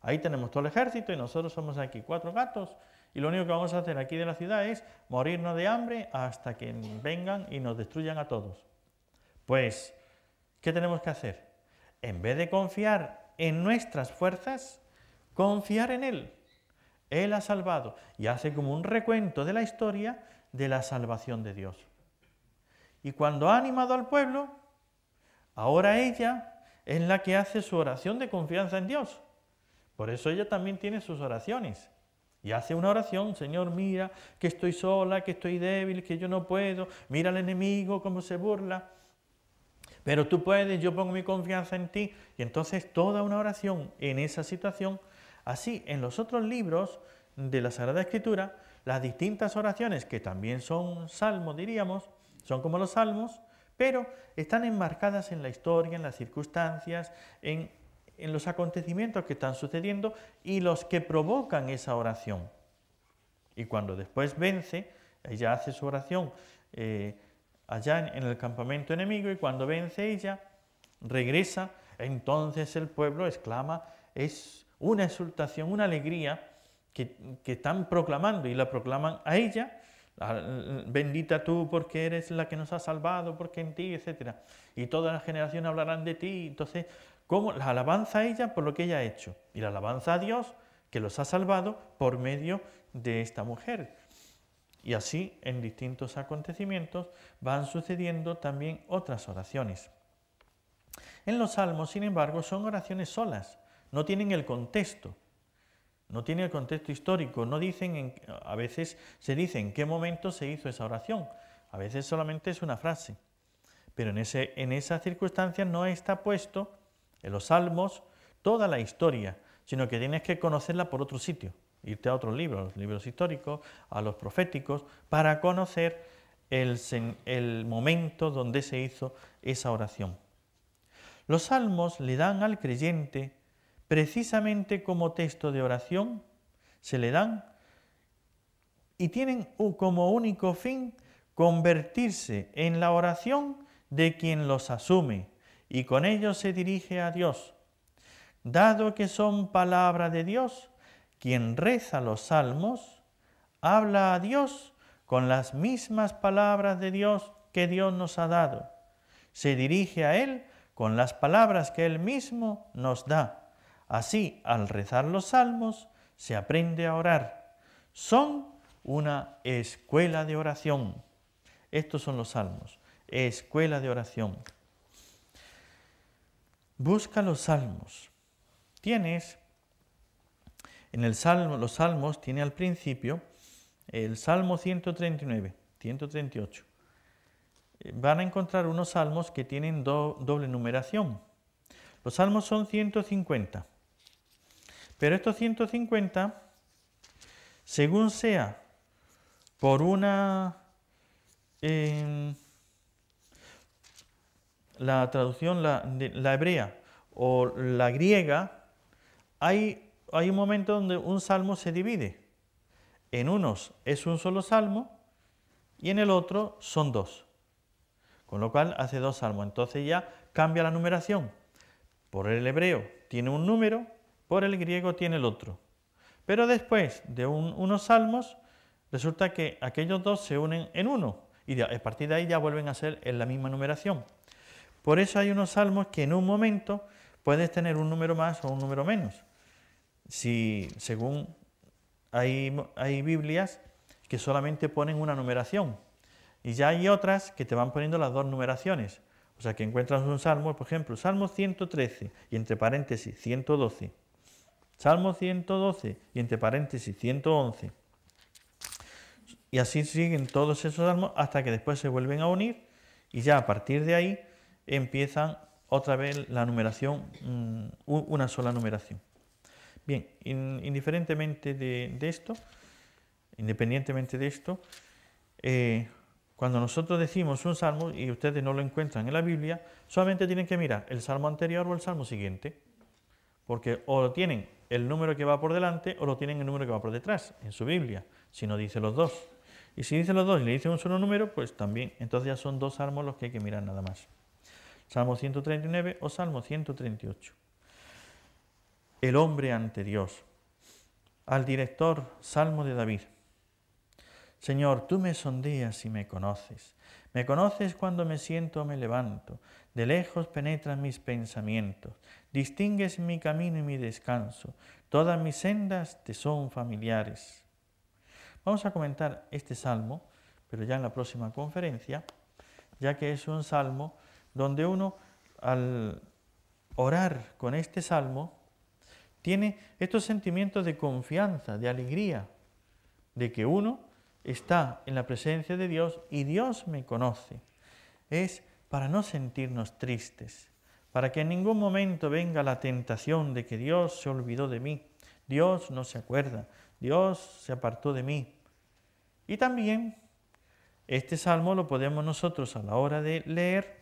Ahí tenemos todo el ejército y nosotros somos aquí 4 gatos y lo único que vamos a hacer aquí de la ciudad es morirnos de hambre hasta que vengan y nos destruyan a todos. Pues, ¿qué tenemos que hacer? En vez de confiar en nuestras fuerzas, confiar en Él. Él ha salvado y hace como un recuento de la historia de la salvación de Dios. Y cuando ha animado al pueblo, ahora ella es la que hace su oración de confianza en Dios. Por eso ella también tiene sus oraciones. Y hace una oración, Señor, mira que estoy sola, que estoy débil, que yo no puedo, mira al enemigo cómo se burla. Pero tú puedes, yo pongo mi confianza en ti. Y entonces toda una oración en esa situación. Así, en los otros libros de la Sagrada Escritura, las distintas oraciones, que también son salmos, diríamos, son como los salmos, pero están enmarcadas en la historia, en las circunstancias, en los acontecimientos que están sucediendo y los que provocan esa oración. Y cuando después vence, ella hace su oración allá en el campamento enemigo, y cuando vence ella, regresa, entonces el pueblo exclama, es una exultación, una alegría que están proclamando, y la proclaman a ella, bendita tú porque eres la que nos ha salvado, porque en ti, etc. Y todas las generaciones hablarán de ti. Entonces, ¿cómo? La alabanza a ella por lo que ella ha hecho, y la alabanza a Dios que los ha salvado por medio de esta mujer. Y así, en distintos acontecimientos, van sucediendo también otras oraciones. En los salmos, sin embargo, son oraciones solas, no tienen el contexto. No tiene el contexto histórico, no dicen, a veces se dice en qué momento se hizo esa oración, a veces solamente es una frase, pero en esas circunstancias no está puesto en los salmos toda la historia, sino que tienes que conocerla por otro sitio, irte a otros libros, los libros históricos, a los proféticos, para conocer el momento donde se hizo esa oración. Los salmos le dan al creyente, precisamente como texto de oración, se le dan y tienen como único fin convertirse en la oración de quien los asume y con ello se dirige a Dios. Dado que son palabra de Dios, quien reza los salmos habla a Dios con las mismas palabras de Dios que Dios nos ha dado. Se dirige a Él con las palabras que Él mismo nos da. Así, al rezar los salmos, se aprende a orar. Son una escuela de oración. Estos son los salmos, escuela de oración. Busca los salmos. Tienes, en el salmo, los salmos, tiene al principio el Salmo 139, 138. Van a encontrar unos salmos que tienen doble numeración. Los salmos son 150. Pero estos 150, según sea por una, la traducción, la hebrea o la griega, hay un momento donde un salmo se divide. En unos es un solo salmo y en el otro son 2. Con lo cual hace 2 salmos. Entonces ya cambia la numeración. Por el hebreo tiene un número, por el griego tiene el otro. Pero después de unos salmos, resulta que aquellos 2 se unen en uno y a partir de ahí ya vuelven a ser en la misma numeración. Por eso hay unos salmos que en un momento puedes tener un número más o un número menos. Si según hay Biblias que solamente ponen una numeración y ya hay otras que te van poniendo las dos numeraciones. O sea que encuentras un salmo, por ejemplo, Salmo 113 y entre paréntesis 112, Salmo 112 y entre paréntesis 111. Y así siguen todos esos salmos hasta que después se vuelven a unir y ya a partir de ahí empiezan otra vez la numeración, una sola numeración. Bien, independientemente de esto, cuando nosotros decimos un salmo y ustedes no lo encuentran en la Biblia, solamente tienen que mirar el salmo anterior o el salmo siguiente, porque o lo tienen el número que va por delante o lo tienen el número que va por detrás en su Biblia, si no dice los dos. Y si dice los dos y le dice un solo número, pues también, entonces ya son dos salmos los que hay que mirar nada más. Salmo 139 o Salmo 138. El hombre ante Dios. Al director, Salmo de David. Señor, tú me sondeas y me conoces. Me conoces cuando me siento o me levanto. De lejos penetran mis pensamientos. Distingues mi camino y mi descanso. Todas mis sendas te son familiares. Vamos a comentar este salmo, pero ya en la próxima conferencia, ya que es un salmo donde uno, al orar con este salmo, tiene estos sentimientos de confianza, de alegría, de que uno está en la presencia de Dios y Dios me conoce. Es para no sentirnos tristes, para que en ningún momento venga la tentación de que Dios se olvidó de mí, Dios no se acuerda, Dios se apartó de mí. Y también este salmo lo podemos nosotros a la hora de leer,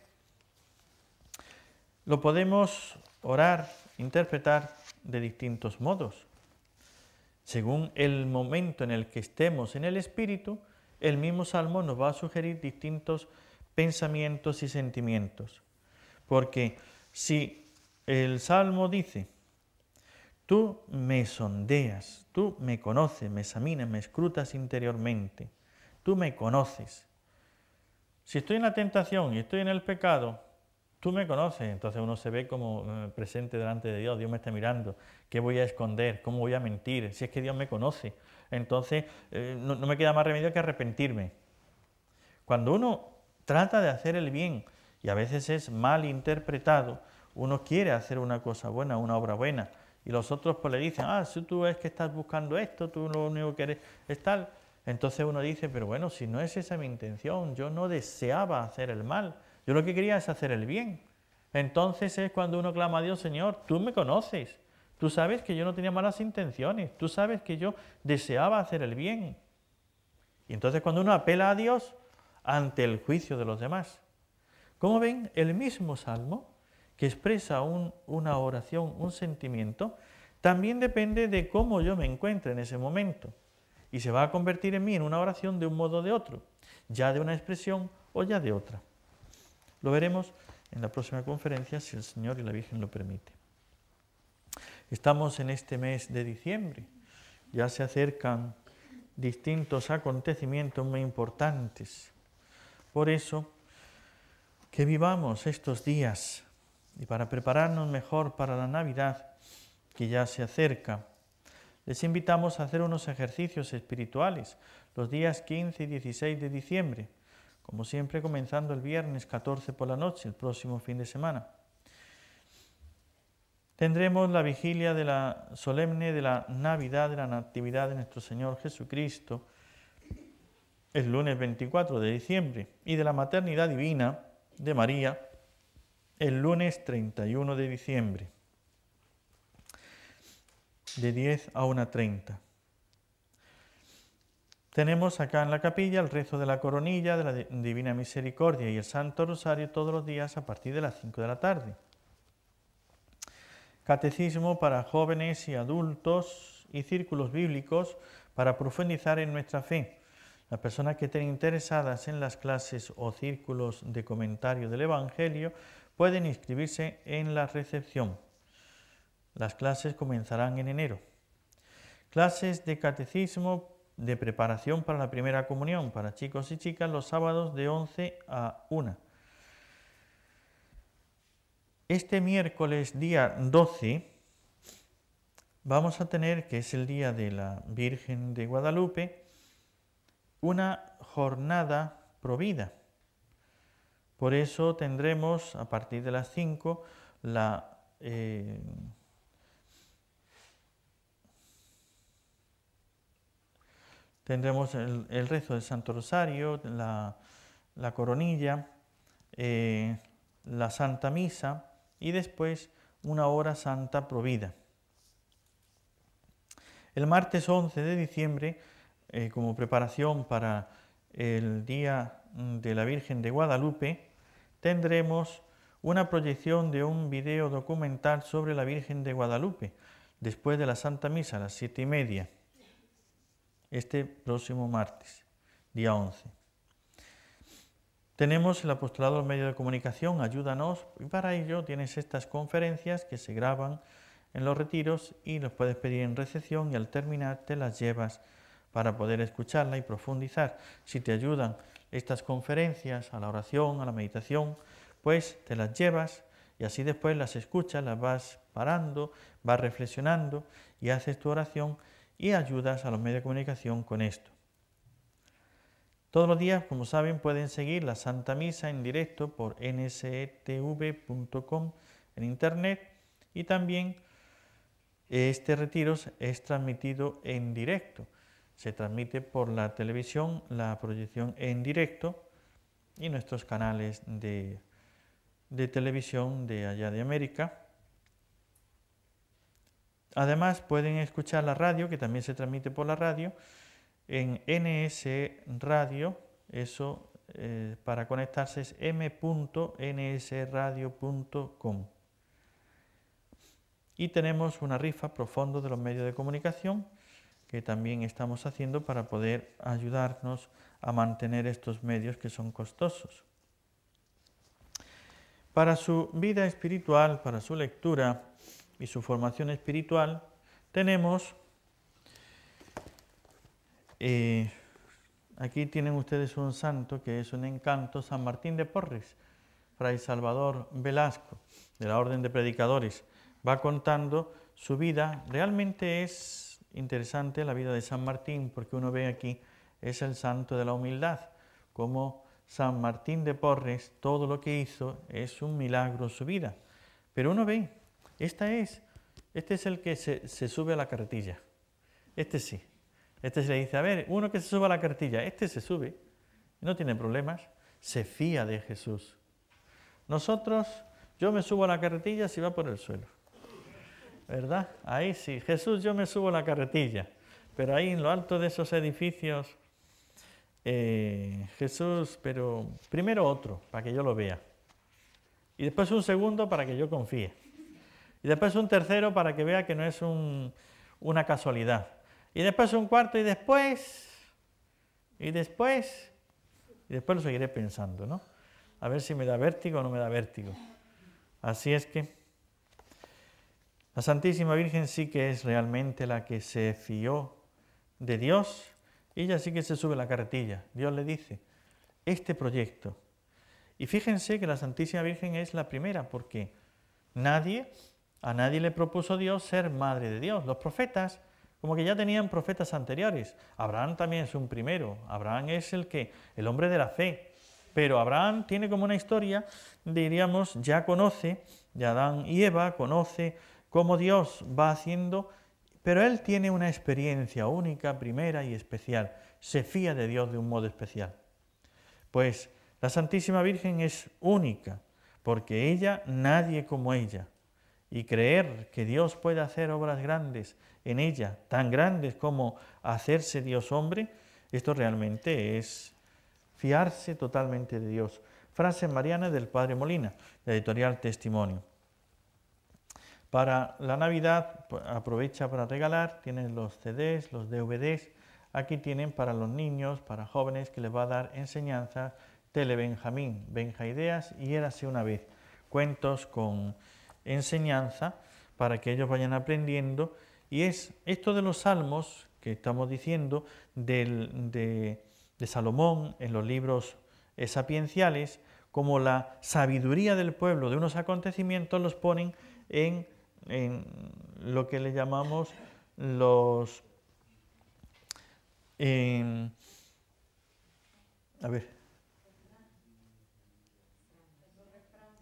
lo podemos orar, interpretar de distintos modos. Según el momento en el que estemos en el Espíritu, el mismo salmo nos va a sugerir distintos pensamientos y sentimientos. Porque si el salmo dice, tú me sondeas, tú me conoces, me examinas, me escrutas interiormente, tú me conoces. Si estoy en la tentación y estoy en el pecado, tú me conoces, entonces uno se ve como presente delante de Dios, Dios me está mirando, ¿qué voy a esconder? ¿Cómo voy a mentir? Si es que Dios me conoce, entonces no me queda más remedio que arrepentirme. Cuando uno trata de hacer el bien y a veces es mal interpretado, uno quiere hacer una cosa buena, una obra buena, y los otros pues le dicen, si tú es que estás buscando esto, tú lo único que eres es tal, entonces uno dice, pero bueno, si no es esa mi intención, yo no deseaba hacer el mal, yo lo que quería es hacer el bien. Entonces es cuando uno clama a Dios, Señor, tú me conoces, tú sabes que yo no tenía malas intenciones, tú sabes que yo deseaba hacer el bien. Y entonces cuando uno apela a Dios ante el juicio de los demás. Como ven, el mismo salmo que expresa una oración, un sentimiento, también depende de cómo yo me encuentre en ese momento. Y se va a convertir en mí en una oración de un modo o de otro, ya de una expresión o ya de otra. Lo veremos en la próxima conferencia, si el Señor y la Virgen lo permiten. Estamos en este mes de diciembre, ya se acercan distintos acontecimientos muy importantes. Por eso, que vivamos estos días y para prepararnos mejor para la Navidad, que ya se acerca, les invitamos a hacer unos ejercicios espirituales los días 15 y 16 de diciembre, como siempre comenzando el viernes 14 por la noche, el próximo fin de semana. Tendremos la vigilia de la solemne de la Navidad, de la Natividad de nuestro Señor Jesucristo, el lunes 24 de diciembre, y de la Maternidad Divina de María, el lunes 31 de diciembre, de 10 a 1:30. Tenemos acá en la capilla el rezo de la coronilla, de la Divina Misericordia y el Santo Rosario todos los días a partir de las 5 de la tarde. Catecismo para jóvenes y adultos y círculos bíblicos para profundizar en nuestra fe. Las personas que estén interesadas en las clases o círculos de comentario del Evangelio pueden inscribirse en la recepción. Las clases comenzarán en enero. Clases de catecismo de preparación para la primera comunión para chicos y chicas los sábados de 11 a 1. Este miércoles día 12 vamos a tener, que es el día de la Virgen de Guadalupe, una jornada provida. Por eso tendremos a partir de las 5 tendremos el rezo del Santo Rosario, la coronilla, la Santa Misa y después una hora santa provida. El martes 11 de diciembre, como preparación para el Día de la Virgen de Guadalupe, tendremos una proyección de un video documental sobre la Virgen de Guadalupe, después de la Santa Misa a las 7:30, este próximo martes, día 11. Tenemos el apostolado de los medios de comunicación, ayúdanos, y para ello tienes estas conferencias que se graban en los retiros y los puedes pedir en recepción y al terminar te las llevas para poder escucharla y profundizar. Si te ayudan estas conferencias a la oración, a la meditación, pues te las llevas y así después las escuchas, las vas parando, vas reflexionando y haces tu oración y ayudas a los medios de comunicación con esto. Todos los días, como saben, pueden seguir la Santa Misa en directo por nsetv.com en internet y también este retiro es transmitido en directo. Se transmite por la televisión, la proyección en directo y nuestros canales de televisión de allá de América. Además pueden escuchar la radio, que también se transmite por la radio, en NS Radio, eso para conectarse es m.nsradio.com. Y tenemos una rifa profundo de los medios de comunicación que también estamos haciendo para poder ayudarnos a mantener estos medios que son costosos. Para su vida espiritual, para su lectura y su formación espiritual, tenemos, aquí tienen ustedes un santo que es un encanto, San Martín de Porres, Fray Salvador Velasco, de la Orden de Predicadores. Va contando su vida. Realmente es interesante la vida de San Martín, porque uno ve aquí, es el santo de la humildad, como San Martín de Porres, todo lo que hizo es un milagro su vida. Pero uno ve, este es el que se sube a la carretilla. Este sí. Este se le dice, a ver, uno que se sube a la carretilla, este se sube, no tiene problemas, se fía de Jesús. Nosotros, yo me subo a la carretilla si va por el suelo. ¿Verdad? Ahí sí, Jesús, yo me subo a la carretilla, pero ahí en lo alto de esos edificios, Jesús, pero primero otro, para que yo lo vea, y después un segundo para que yo confíe, y después un tercero para que vea que no es una casualidad, y después un cuarto, y después lo seguiré pensando, ¿no? A ver si me da vértigo o no me da vértigo. Así es que la Santísima Virgen sí que es realmente la que se fió de Dios. Ella sí que se sube a la carretilla. Dios le dice, este proyecto. Y fíjense que la Santísima Virgen es la primera, porque a nadie le propuso Dios ser madre de Dios. Los profetas, como que ya tenían profetas anteriores. Abraham también es un primero. Abraham es el hombre de la fe. Pero Abraham tiene como una historia, diríamos, ya conoce de Adán y Eva, conoce cómo Dios va haciendo, pero él tiene una experiencia única, primera y especial. Se fía de Dios de un modo especial. Pues la Santísima Virgen es única, porque ella, nadie como ella. Y creer que Dios puede hacer obras grandes en ella, tan grandes como hacerse Dios hombre, esto realmente es fiarse totalmente de Dios. Frase mariana del Padre Molina, de Editorial Testimonio. Para la Navidad, aprovecha para regalar, tienen los CDs, los DVDs, aquí tienen para los niños, para jóvenes, que les va a dar enseñanza, Tele Benjamín, Benjaideas y Érase una vez, cuentos con enseñanza para que ellos vayan aprendiendo, y es esto de los salmos que estamos diciendo, de Salomón en los libros sapienciales, como la sabiduría del pueblo de unos acontecimientos, los ponen en lo que le llamamos los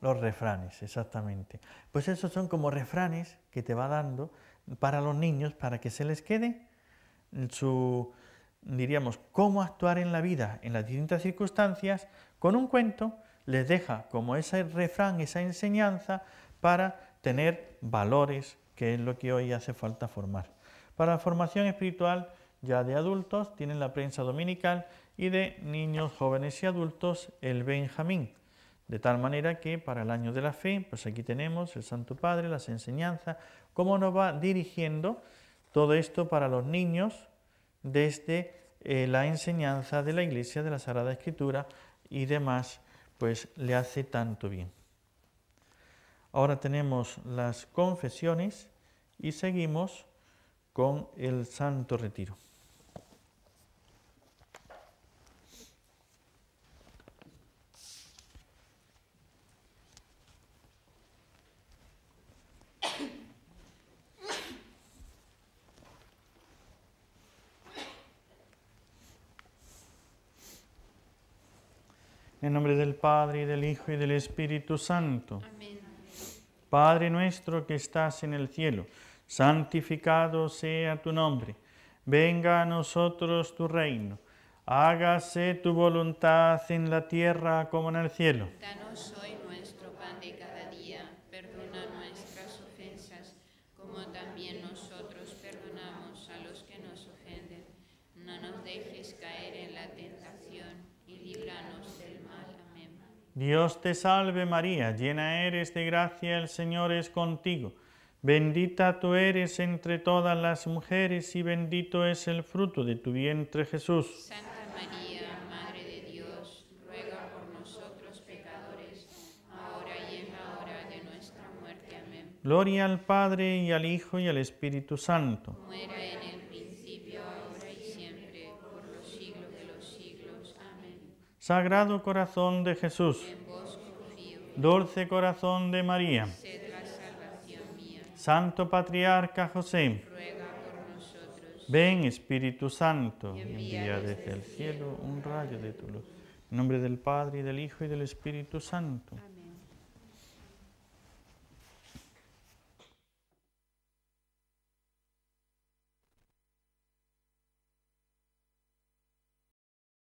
refranes, exactamente. Pues esos son como refranes que te va dando para los niños, para que se les quede diríamos, cómo actuar en la vida en las distintas circunstancias. Con un cuento les deja como ese refrán, esa enseñanza para tener valores, que es lo que hoy hace falta formar. Para la formación espiritual ya de adultos tienen la prensa dominical y de niños, jóvenes y adultos el Benjamín. De tal manera que para el año de la fe, pues aquí tenemos el Santo Padre, las enseñanzas, cómo nos va dirigiendo todo esto para los niños desde la enseñanza de la Iglesia, de la Sagrada Escritura y demás, pues le hace tanto bien. Ahora tenemos las confesiones y seguimos con el Santo Retiro. En nombre del Padre, y del Hijo, y del Espíritu Santo. Amén. Padre nuestro que estás en el cielo, santificado sea tu nombre. Venga a nosotros tu reino. Hágase tu voluntad en la tierra como en el cielo. Danos hoy nuestro pan de cada día. Perdona nuestras ofensas, como también nosotros perdonamos a los que nos ofenden. No nos dejes caer en la tentación y líbranos del mal. Amén. Dios te salve María, llena eres de gracia, el Señor es contigo. Bendita tú eres entre todas las mujeres y bendito es el fruto de tu vientre Jesús. Santa María, Madre de Dios, ruega por nosotros pecadores, ahora y en la hora de nuestra muerte. Amén. Gloria al Padre y al Hijo y al Espíritu Santo. Como era en el principio, ahora y siempre, por los siglos de los siglos. Amén. Sagrado corazón de Jesús, En vos confío, dulce corazón de María, sed la salvación mía. Santo Patriarca José, Ruega por nosotros. ven Espíritu Santo, y Envía envía desde el cielo un rayo de tu luz. En nombre del Padre, y del Hijo, y del Espíritu Santo. Amén.